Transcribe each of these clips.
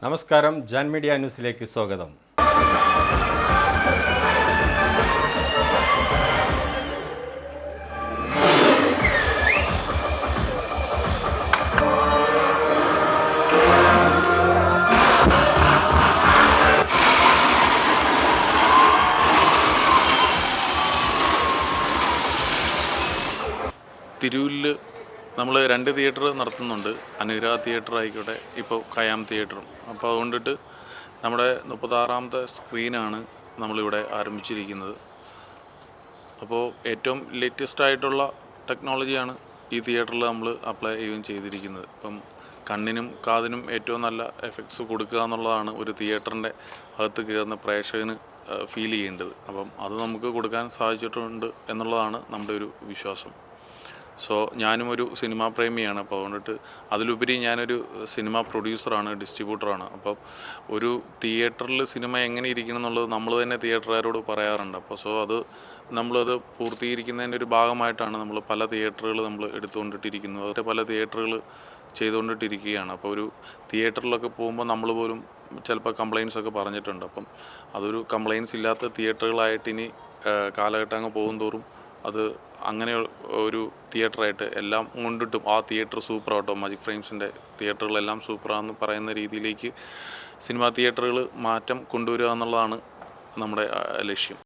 നമസ്കാരം, ജാൻ മീഡിയ ന്യൂസിലേക്ക് സ്വാഗതം. തിരൂരിൽ നമ്മൾ 2 തിയേറ്റർ നടത്തുന്നുണ്ട്. അനുഗ്രഹ തിയേറ്റർ ആയിക്കോട്ടെ, ഇപ്പോൾ ഖയാം തിയേറ്ററും. അപ്പോൾ അതുകൊണ്ടിട്ട് നമ്മുടെ 36ാമത്തെ സ്ക്രീനാണ് നമ്മളിവിടെ ആരംഭിച്ചിരിക്കുന്നത്. അപ്പോൾ ഏറ്റവും ലേറ്റസ്റ്റ് ആയിട്ടുള്ള ടെക്നോളജിയാണ് ഈ തിയേറ്ററിൽ നമ്മൾ അപ്ലൈ ചെയ്യുകയും ചെയ്തിരിക്കുന്നത്. ഇപ്പം കണ്ണിനും കാതിനും ഏറ്റവും നല്ല എഫക്ട്സ് കൊടുക്കുക എന്നുള്ളതാണ് ഒരു തിയേറ്ററിൻ്റെ അകത്ത് കയറുന്ന പ്രേക്ഷകന് ഫീൽ ചെയ്യേണ്ടത്. അപ്പം അത് നമുക്ക് കൊടുക്കാൻ സാധിച്ചിട്ടുണ്ട് എന്നുള്ളതാണ് നമ്മുടെ ഒരു വിശ്വാസം. സോ ഞാനും ഒരു സിനിമാ പ്രേമിയാണ്. അപ്പോൾ അതുകൊണ്ടിട്ട് അതിലുപരി ഞാനൊരു സിനിമ പ്രൊഡ്യൂസറാണ്, ഡിസ്ട്രിബ്യൂട്ടറാണ്. അപ്പം ഒരു തിയേറ്ററിൽ സിനിമ എങ്ങനെ ഇരിക്കണം എന്നുള്ളത് നമ്മൾ തന്നെ തിയേറ്ററുകാരോട് പറയാറുണ്ട്. അപ്പോൾ അത് നമ്മളത് പൂർത്തീകരിക്കുന്നതിൻ്റെ ഒരു ഭാഗമായിട്ടാണ് നമ്മൾ പല തിയേറ്ററുകൾ നമ്മൾ എടുത്തുകൊണ്ടിട്ടിരിക്കുന്നത്. അതിൻ്റെ പല തിയേറ്ററുകൾ ചെയ്തുകൊണ്ടിട്ടിരിക്കുകയാണ്. അപ്പോൾ ഒരു തിയേറ്ററിലൊക്കെ പോകുമ്പോൾ നമ്മൾ പോലും ചിലപ്പോൾ കംപ്ലയിൻസ് ഒക്കെ പറഞ്ഞിട്ടുണ്ട്. അപ്പം അതൊരു കംപ്ലയിൻസ് ഇല്ലാത്ത തിയേറ്ററുകളായിട്ട് ഇനി കാലഘട്ടം അങ്ങ് പോകും തോറും അത് അങ്ങനെ ഒരു തിയേറ്ററായിട്ട് എല്ലാം കൊണ്ടിട്ടും ആ തിയേറ്റർ സൂപ്പറാട്ടോ, മാജിക് ഫ്രെയിംസിൻ്റെ തിയേറ്ററുകളെല്ലാം സൂപ്പറാണെന്ന് പറയുന്ന രീതിയിലേക്ക് സിനിമാ തിയേറ്ററുകൾ മാറ്റം കൊണ്ടുവരിക എന്നുള്ളതാണ് നമ്മുടെ ലക്ഷ്യം.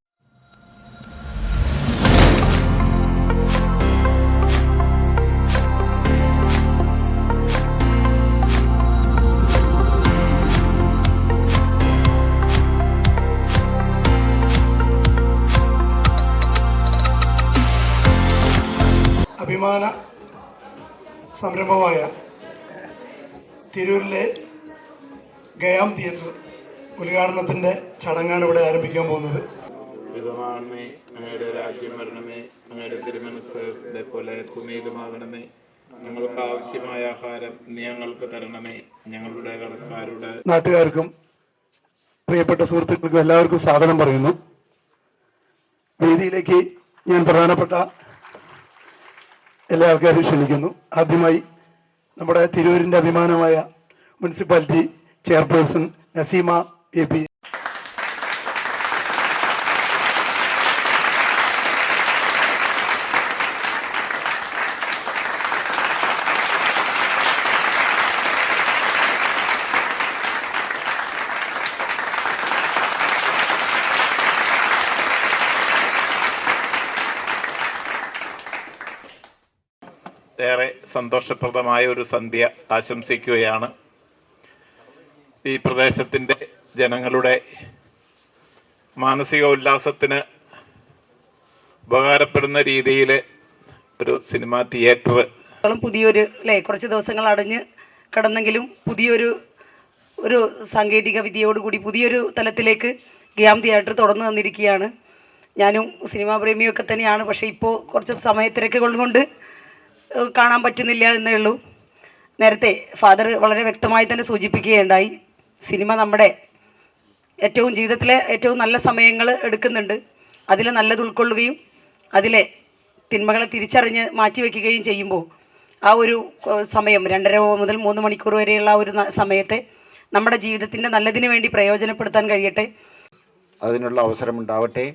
അഭിമാന സംരംഭമായ തിരൂരിലെ ഖയാം തിയേറ്റർ ഉദ്ഘാടനത്തിൻ്റെ ചടങ്ങാണ് ഇവിടെ ആരംഭിക്കാൻ പോകുന്നത്. പിതാവാണമേ, അങ്ങയുടെ രാജ്യം വരണമേ, അങ്ങയുടെ തിരുമനസ്സ് ഇതേപോലെ ഭൂമിയിലുമാകണമേ. ഞങ്ങൾക്ക് ആവശ്യമായ ആഹാരം നീ ഞങ്ങൾക്ക് തരണമേ. ഞങ്ങളുടെ കടക്കാരുടെ നാട്ടുകാർക്കും പ്രിയപ്പെട്ട സുഹൃത്തുക്കൾക്കും എല്ലാവർക്കും സ്വാഗതം പറയുന്നു. വേദിയിലേക്ക് ഞാൻ പ്രധാനപ്പെട്ട എല്ലാ ആൾക്കാരും ക്ഷണിക്കുന്നു. ആദ്യമായി നമ്മുടെ തിരൂരിൻ്റെ അഭിമാനമായ മുനിസിപ്പാലിറ്റി ചെയർപേഴ്സൺ നസീമ AP. ഏറെ സന്തോഷപ്രദമായ ഒരു സന്ധ്യ ആശംസിക്കുകയാണ്. ഈ പ്രദേശത്തിൻ്റെ ജനങ്ങളുടെ മാനസിക ഉല്ലാസത്തിന് ഉപകാരപ്പെടുന്ന രീതിയിൽ ഒരു സിനിമാ തിയേറ്റർ പുതിയൊരു കുറച്ച് ദിവസങ്ങൾ അടഞ്ഞ് കിടന്നെങ്കിലും പുതിയൊരു സാങ്കേതിക വിദ്യയോടുകൂടി പുതിയൊരു തലത്തിലേക്ക് ഖയാം തിയേറ്റർ തുറന്നു തന്നിരിക്കുകയാണ്. ഞാനും സിനിമാ പ്രേമിയൊക്കെ തന്നെയാണ്. പക്ഷേ ഇപ്പോൾ കുറച്ച് സമയത്തിരക്കുകൾ കൊണ്ട് കാണാൻ പറ്റുന്നില്ല എന്നേ ഉള്ളൂ. നേരത്തെ ഫാദർ വളരെ വ്യക്തമായി തന്നെ സൂചിപ്പിക്കുകയുണ്ടായി, സിനിമ നമ്മുടെ ജീവിതത്തിലെ ഏറ്റവും നല്ല സമയങ്ങൾ എടുക്കുന്നുണ്ട്. അതിൽ നല്ലത് ഉൾക്കൊള്ളുകയും അതിലെ തിന്മകളെ തിരിച്ചറിഞ്ഞ് മാറ്റിവെക്കുകയും ചെയ്യുമ്പോൾ ആ ഒരു സമയം 2.5 മുതൽ 3 മണിക്കൂർ വരെയുള്ള ആ ഒരു സമയത്തെ നമ്മുടെ ജീവിതത്തിൻ്റെ നല്ലതിന് വേണ്ടി പ്രയോജനപ്പെടുത്താൻ കഴിയട്ടെ. അതിനുള്ള അവസരമുണ്ടാവട്ടെ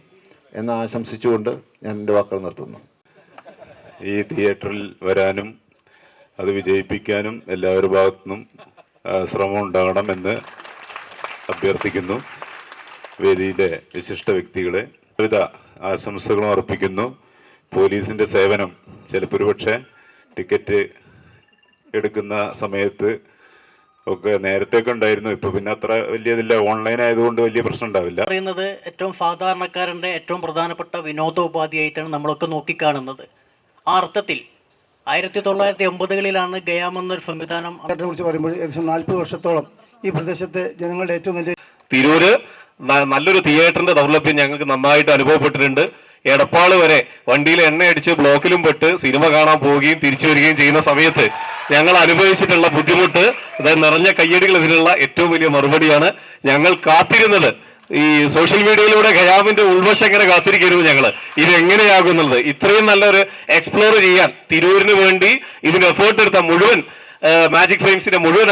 എന്ന് ആശംസിച്ചുകൊണ്ട് ഞാൻ എൻ്റെ വാക്കുകൾ നിർത്തുന്നു. ഈ തിയേറ്ററിൽ വരാനും അത് വിജയിപ്പിക്കാനും എല്ലാവരുടെ ഭാഗത്തു നിന്നും ശ്രമം ഉണ്ടാകണമെന്ന് അഭ്യർത്ഥിക്കുന്നു. വേദിയിലെ വിശിഷ്ട വ്യക്തികളെ വിവിധ ആശംസകളും അർപ്പിക്കുന്നു. പോലീസിൻ്റെ സേവനം ചിലപ്പോൾ ഒരുപക്ഷെ ടിക്കറ്റ് എടുക്കുന്ന സമയത്ത് ഒക്കെ നേരത്തെയൊക്കെ ഉണ്ടായിരുന്നു, ഇപ്പോൾ പിന്നെ അത്ര വലിയതില്ല. ഓൺലൈൻ ആയതുകൊണ്ട് വലിയ പ്രശ്നം ഉണ്ടാവില്ല. പറയുന്നത് ഏറ്റവും സാധാരണക്കാരൻ്റെ ഏറ്റവും പ്രധാനപ്പെട്ട വിനോദോപാധിയായിട്ടാണ് നമ്മളൊക്കെ നോക്കിക്കാണുന്നത്. ആ അർത്ഥത്തിൽ 1980കളിലാണ് ഖയാം എന്നൊരു സംവിധാനം കുറിച്ച് പറയുമ്പോൾ ഏകദേശം 40 വർഷത്തോളം ഈ പ്രദേശത്തെ ജനങ്ങളുടെ ഏറ്റവും വലിയ തിരൂര് നല്ലൊരു തിയേറ്ററിന്റെ ദൗർലഭ്യം ഞങ്ങൾക്ക് നന്നായിട്ട് അനുഭവപ്പെട്ടിട്ടുണ്ട്. എടപ്പാള് വരെ വണ്ടിയിൽ എണ്ണയടിച്ച് ബ്ലോക്കിലും പെട്ട് സിനിമ കാണാൻ പോവുകയും തിരിച്ചു വരികയും ചെയ്യുന്ന സമയത്ത് ഞങ്ങൾ അനുഭവിച്ചിട്ടുള്ള ബുദ്ധിമുട്ട്, അതായത് നിറഞ്ഞ കയ്യടികൾ ഇതിനുള്ള ഏറ്റവും വലിയ മറുപടിയാണ്. ഞങ്ങൾ കാത്തിരുന്നത് ഈ സോഷ്യൽ മീഡിയയിലൂടെ ഖയാമിന്റെ ഉൾവശം എങ്ങനെ കാത്തിരിക്കരുത് ഞങ്ങള് ഇതെങ്ങനെയാകുന്നത്. ഇത്രയും നല്ലൊരു എക്സ്പ്ലോർ ചെയ്യാൻ തിരൂരിന് വേണ്ടി ഇതിന് എഫേർട്ട് എടുത്ത മുഴുവൻ മാജിക് ഫ്രെയിംസിന്റെ മുഴുവൻ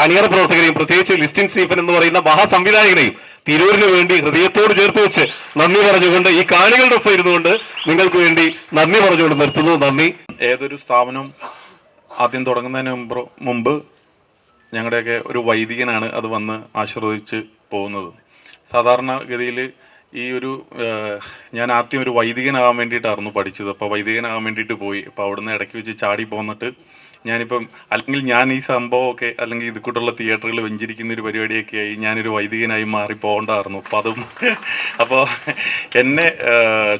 അണിയറ പ്രവർത്തകരെയും, പ്രത്യേകിച്ച് ലിസ്റ്റിൻ സ്റ്റീഫൻ എന്ന് പറയുന്ന മഹാസംവിധായകനെയും തിരൂരിന് വേണ്ടി ഹൃദയത്തോട് ചേർത്ത് വെച്ച് നന്ദി പറഞ്ഞുകൊണ്ട്, ഈ കാണികളുടെ ഒപ്പം ഇരുന്നുകൊണ്ട് നിങ്ങൾക്ക് വേണ്ടി നന്ദി പറഞ്ഞുകൊണ്ട് നിർത്തുന്നു. നന്ദി. ഏതൊരു സ്ഥാപനം ആദ്യം തുടങ്ങുന്നതിന് മുമ്പ് ഞങ്ങളുടെയൊക്കെ ഒരു വൈദികനാണ് അത് വന്ന് ആശീർവദിച്ച് പോകുന്നത്. സാധാരണഗതിയിൽ ഈ ഒരു ഞാൻ ആദ്യം ഒരു വൈദികനാകാൻ വേണ്ടിയിട്ടായിരുന്നു പഠിച്ചത്. അപ്പോൾ വൈദികനാകാൻ വേണ്ടിയിട്ട് പോയി. അപ്പോൾ അവിടുന്ന് ഇടയ്ക്ക് വെച്ച് ചാടി പോന്നിട്ട് ഞാനിപ്പം, അല്ലെങ്കിൽ ഞാൻ ഈ സംഭവമൊക്കെ അല്ലെങ്കിൽ ഇത് കൂട്ടുള്ള തിയേറ്ററുകൾ വെഞ്ചരിക്കുന്ന ഒരു പരിപാടിയൊക്കെ ആയി ഞാനൊരു വൈദികനായി മാറി പോകേണ്ടായിരുന്നു. അപ്പം അതും അപ്പോൾ എന്നെ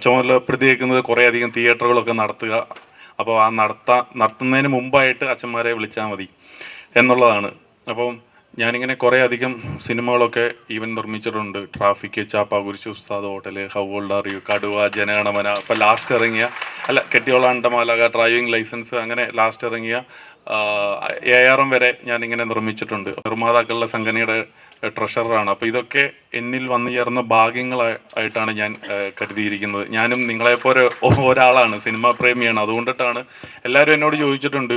ചുമതലപ്പെടുത്തിയേക്കുന്നത് കുറേ അധികം തിയേറ്ററുകളൊക്കെ നടത്തുക. അപ്പോൾ ആ നടത്തുന്നതിന് മുമ്പായിട്ട് അച്ഛന്മാരെ വിളിച്ചാൽ മതി എന്നുള്ളതാണ്. അപ്പം ഞാനിങ്ങനെ കുറേ അധികം സിനിമകളൊക്കെ ഈവൻ നിർമ്മിച്ചിട്ടുണ്ട്. ട്രാഫിക്, ചാപ്പാകുരിശ്, ഉസ്താദ് hotel, how old are you, കടുവ, ജനഗണമന, ഇപ്പോൾ ലാസ്റ്റ് ഇറങ്ങിയ കെട്ടിയോളാണ്ടമാലക, ഡ്രൈവിംഗ് ലൈസൻസ്, അങ്ങനെ ലാസ്റ്റ് ഇറങ്ങിയ ARM വരെ ഞാനിങ്ങനെ നിർമ്മിച്ചിട്ടുണ്ട്. നിർമ്മാതാക്കളുടെ സംഘടനയുടെ ട്രഷററാണ്. അപ്പോൾ ഇതൊക്കെ എന്നിൽ വന്നു ചേർന്ന ഭാഗ്യങ്ങളായിട്ടാണ് ഞാൻ കരുതിയിരിക്കുന്നത്. ഞാനും നിങ്ങളെപ്പോലെ ഒരാളാണ്, സിനിമാ പ്രേമിയാണ്. അതുകൊണ്ടിട്ടാണ് എല്ലാവരും എന്നോട് ചോദിച്ചിട്ടുണ്ട്.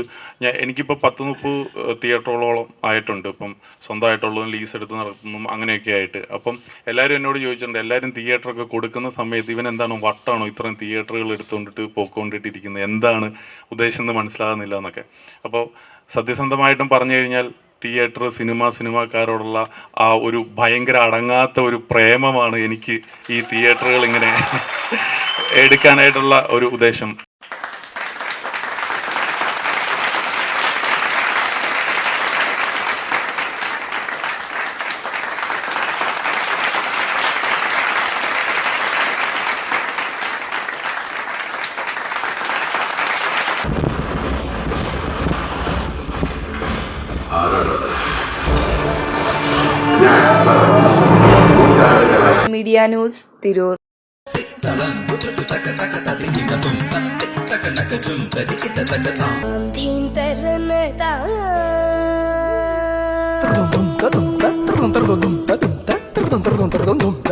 എനിക്കിപ്പോൾ 10-30 തിയേറ്ററുകളോളം ആയിട്ടുണ്ട്. ഇപ്പം സ്വന്തമായിട്ടുള്ളതും ലീസ് എടുത്ത് നടത്തുന്നതും അങ്ങനെയൊക്കെ ആയിട്ട്. അപ്പം എല്ലാവരും എന്നോട് ചോദിച്ചിട്ടുണ്ട്, എല്ലാവരും തിയേറ്ററൊക്കെ കൊടുക്കുന്ന സമയത്ത് ഇവൻ എന്താണ് വട്ടാണോ ഇത്രയും തിയേറ്ററുകൾ എടുത്തുകൊണ്ടിട്ട് പോയിക്കൊണ്ടിട്ടിരിക്കുന്നത്, എന്താണ് ഉദ്ദേശം എന്ന് മനസ്സിലാകുന്നില്ല എന്നൊക്കെ. അപ്പോൾ സത്യസന്ധമായിട്ടും പറഞ്ഞു കഴിഞ്ഞാൽ തിയേറ്റർ, സിനിമാക്കാരോടുള്ള ആ ഒരു ഭയങ്കര അടങ്ങാത്ത ഒരു പ്രേമമാണ് എനിക്ക് ഈ തിയേറ്ററുകൾ ഇങ്ങനെ എടുക്കാനായിട്ടുള്ള ഒരു ഉദ്ദേശം. Media news Tirur.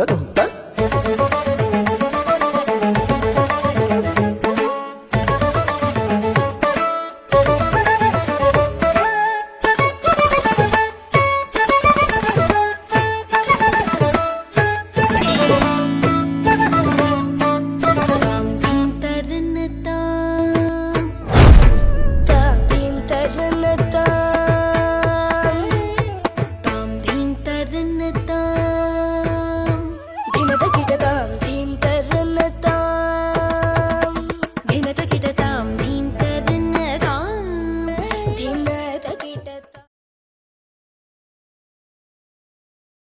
ും